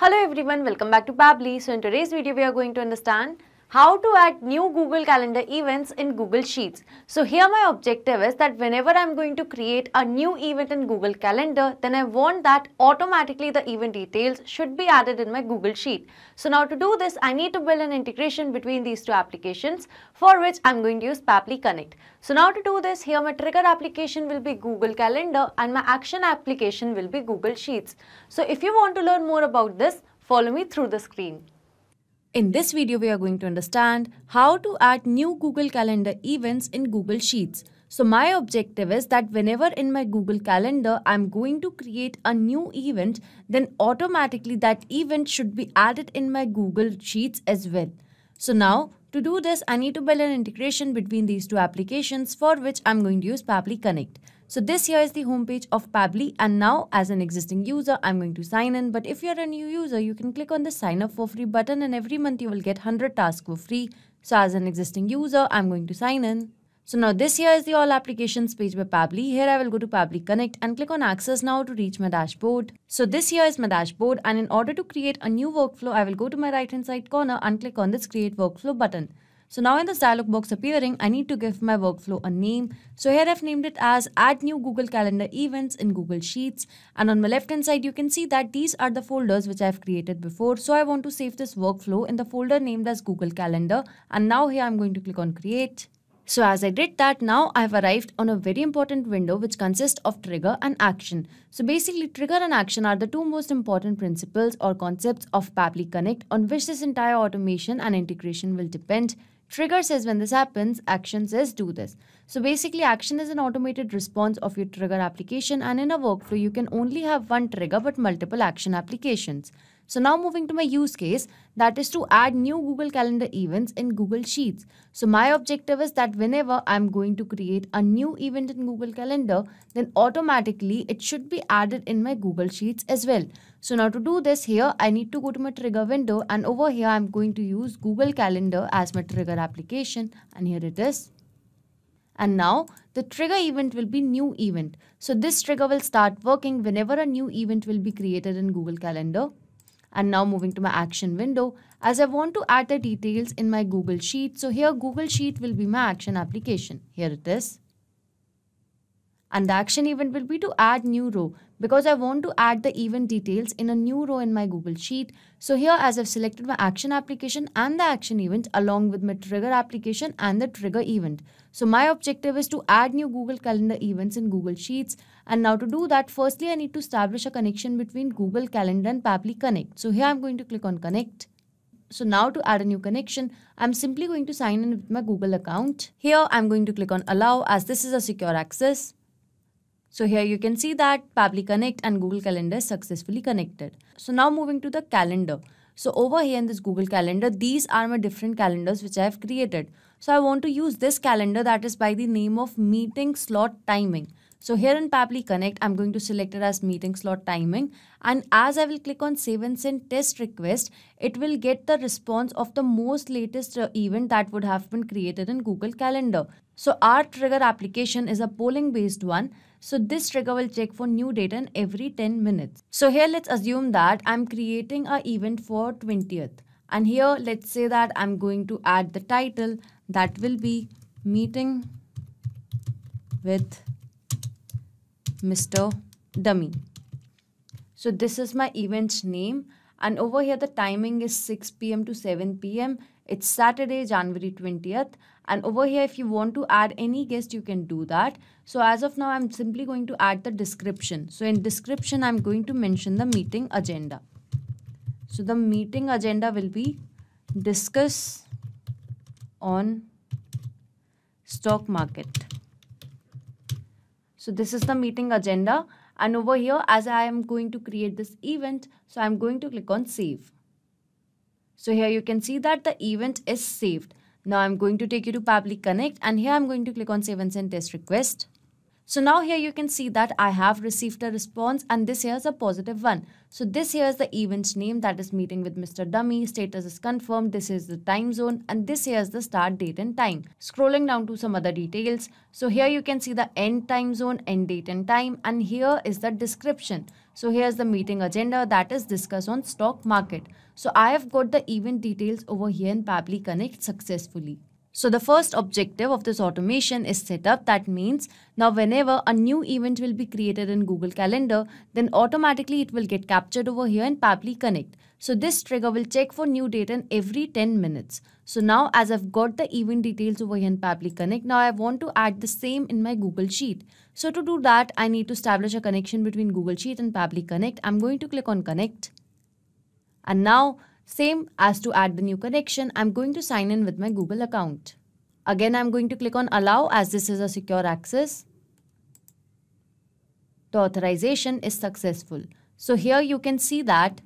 Hello everyone, welcome back to Pabbly. So in today's video, we are going to understand how to add new Google Calendar events in Google Sheets. So here my objective is that whenever I'm going to create a new event in Google Calendar, then I want that automatically the event details should be added in my Google Sheet. So now to do this, I need to build an integration between these two applications, for which I'm going to use Pabbly Connect. So now to do this, here my trigger application will be Google Calendar and my action application will be Google Sheets. So if you want to learn more about this, follow me through the screen. In this video, we are going to understand how to add new Google Calendar events in Google Sheets. So my objective is that whenever in my Google Calendar, I'm going to create a new event, then automatically that event should be added in my Google Sheets as well. So now to do this, I need to build an integration between these two applications, for which I'm going to use Pabbly Connect. So this here is the homepage of Pabbly, and now as an existing user, I'm going to sign in. But if you're a new user, you can click on the sign up for free button and every month you will get 100 tasks for free. So as an existing user, I'm going to sign in. So now this here is the all applications page by Pabbly. Here I will go to Pabbly Connect and click on access now to reach my dashboard. So this here is my dashboard, and in order to create a new workflow, I will go to my right hand side corner and click on this create workflow button. So now in this dialog box appearing, I need to give my workflow a name. So here I've named it as add new Google Calendar events in Google Sheets. And on my left hand side, you can see that these are the folders which I've created before. So I want to save this workflow in the folder named as Google Calendar. And now here I'm going to click on create. So as I did that, now I've arrived on a very important window which consists of trigger and action. So basically trigger and action are the two most important principles or concepts of Pabbly Connect on which this entire automation and integration will depend. Trigger says when this happens, action says do this. So basically action is an automated response of your trigger application, and in a workflow you can only have one trigger but multiple action applications. So now moving to my use case, that is to add new Google Calendar events in Google Sheets. So my objective is that whenever I'm going to create a new event in Google Calendar, then automatically it should be added in my Google Sheets as well. So now to do this, here I need to go to my trigger window, and over here I'm going to use Google Calendar as my trigger application, and here it is. And now the trigger event will be new event. So this trigger will start working whenever a new event will be created in Google Calendar. And now moving to my action window, as I want to add the details in my Google Sheet. So here Google Sheet will be my action application. Here it is. And the action event will be to add new row, because I want to add the event details in a new row in my Google Sheet. So here as I've selected my action application and the action event along with my trigger application and the trigger event. So my objective is to add new Google Calendar events in Google Sheets. And now to do that, firstly I need to establish a connection between Google Calendar and Pabbly Connect. So here I'm going to click on connect. So now to add a new connection, I'm simply going to sign in with my Google account. Here I'm going to click on allow, as this is a secure access. So here you can see that Pabbly Connect and Google Calendar is successfully connected. So now moving to the calendar. So over here in this Google Calendar, these are my different calendars which I have created. So I want to use this calendar that is by the name of meeting slot timing. So here in Pabbly Connect, I'm going to select it as meeting slot timing. And as I will click on save and send test request, it will get the response of the most latest event that would have been created in Google Calendar. So our trigger application is a polling based one. So this trigger will check for new data in every 10 minutes. So here let's assume that I'm creating an event for 20th. And here let's say that I'm going to add the title that will be meeting with Mr. Dummy. So this is my event name, and over here the timing is 6 PM to 7 PM. It's Saturday, January 20th. And over here, if you want to add any guest, you can do that. So as of now, I'm simply going to add the description. So in description, I'm going to mention the meeting agenda. So the meeting agenda will be discuss on stock market. So this is the meeting agenda. And over here, as I am going to create this event, so I'm going to click on save. So here you can see that the event is saved. Now I'm going to take you to Pabbly Connect, and here I'm going to click on save and send test request. So now here you can see that I have received a response, and this here is a positive one. So this here is the event name, that is meeting with Mr. Dummy. Status is confirmed. This is the time zone, and this here is the start date and time. Scrolling down to some other details. So here you can see the end time zone, end date and time, and here is the description. So here's the meeting agenda, that is discuss on stock market. So I have got the event details over here in Pabbly Connect successfully. So the first objective of this automation is set up. That means now whenever a new event will be created in Google Calendar, then automatically it will get captured over here in Pabbly Connect. So this trigger will check for new date in every 10 minutes. So now as I've got the event details over here in Pabbly Connect, now I want to add the same in my Google Sheet. So to do that, I need to establish a connection between Google Sheet and Pabbly Connect. I'm going to click on Connect. And now, same as to add the new connection, I'm going to sign in with my Google account. Again, I'm going to click on Allow as this is a secure access. The authorization is successful. So here you can see that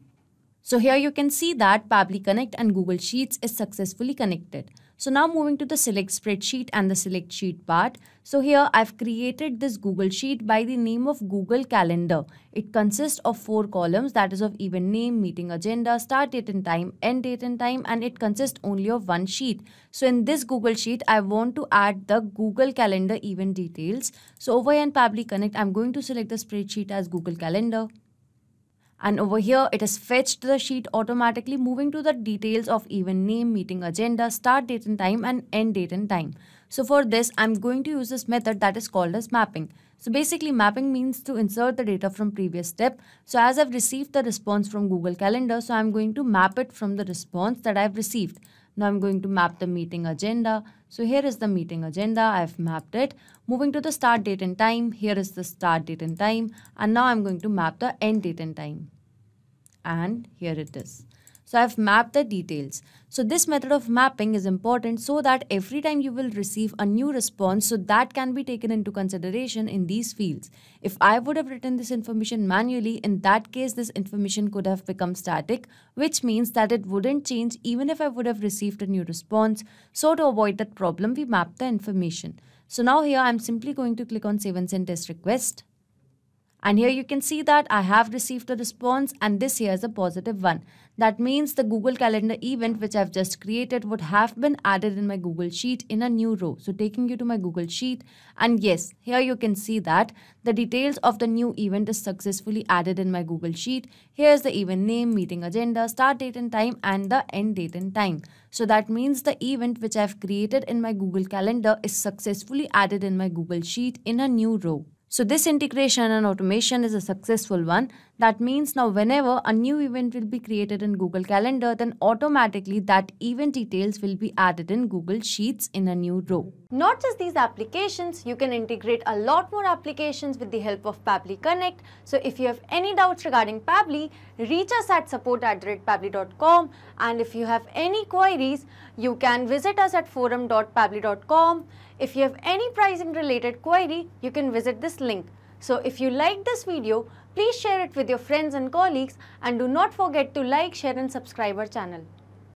Pabbly Connect and Google Sheets is successfully connected. So now moving to the select spreadsheet and the select sheet part. So here I've created this Google Sheet by the name of Google Calendar. It consists of 4 columns, that is of event name, meeting agenda, start date and time, end date and time, and it consists only of one sheet. So in this Google Sheet, I want to add the Google Calendar event details. So over here in Pabbly Connect, I'm going to select the spreadsheet as Google Calendar. And over here, it has fetched the sheet automatically, moving to the details of event name, meeting agenda, start date and time, and end date and time. So for this, I'm going to use this method that is called as mapping. So basically, mapping means to insert the data from previous step. So as I've received the response from Google Calendar, so I'm going to map it from the response that I've received. Now I'm going to map the meeting agenda. So here is the meeting agenda. I've mapped it. Moving to the start date and time. Here is the start date and time. And now I'm going to map the end date and time. And here it is. So I've mapped the details. So this method of mapping is important so that every time you will receive a new response, so that can be taken into consideration in these fields. If I would have written this information manually, in that case, this information could have become static, which means that it wouldn't change even if I would have received a new response. So to avoid that problem, we map the information. So now here I'm simply going to click on Save and Send Test Request. And here you can see that I have received a response and this here is a positive one. That means the Google Calendar event which I've just created would have been added in my Google Sheet in a new row. So taking you to my Google Sheet, and yes, here you can see that the details of the new event is successfully added in my Google Sheet. Here's the event name, meeting agenda, start date and time, and the end date and time. So that means the event which I've created in my Google Calendar is successfully added in my Google Sheet in a new row. So this integration and automation is a successful one. That means now whenever a new event will be created in Google Calendar, then automatically that event details will be added in Google Sheets in a new row. Not just these applications, you can integrate a lot more applications with the help of Pabbly Connect. So if you have any doubts regarding Pabbly, reach us at support@pabbly.com, and if you have any queries, you can visit us at forum.pabbly.com. If you have any pricing related query, you can visit this link. So if you like this video, please share it with your friends and colleagues, and do not forget to like, share and subscribe our channel.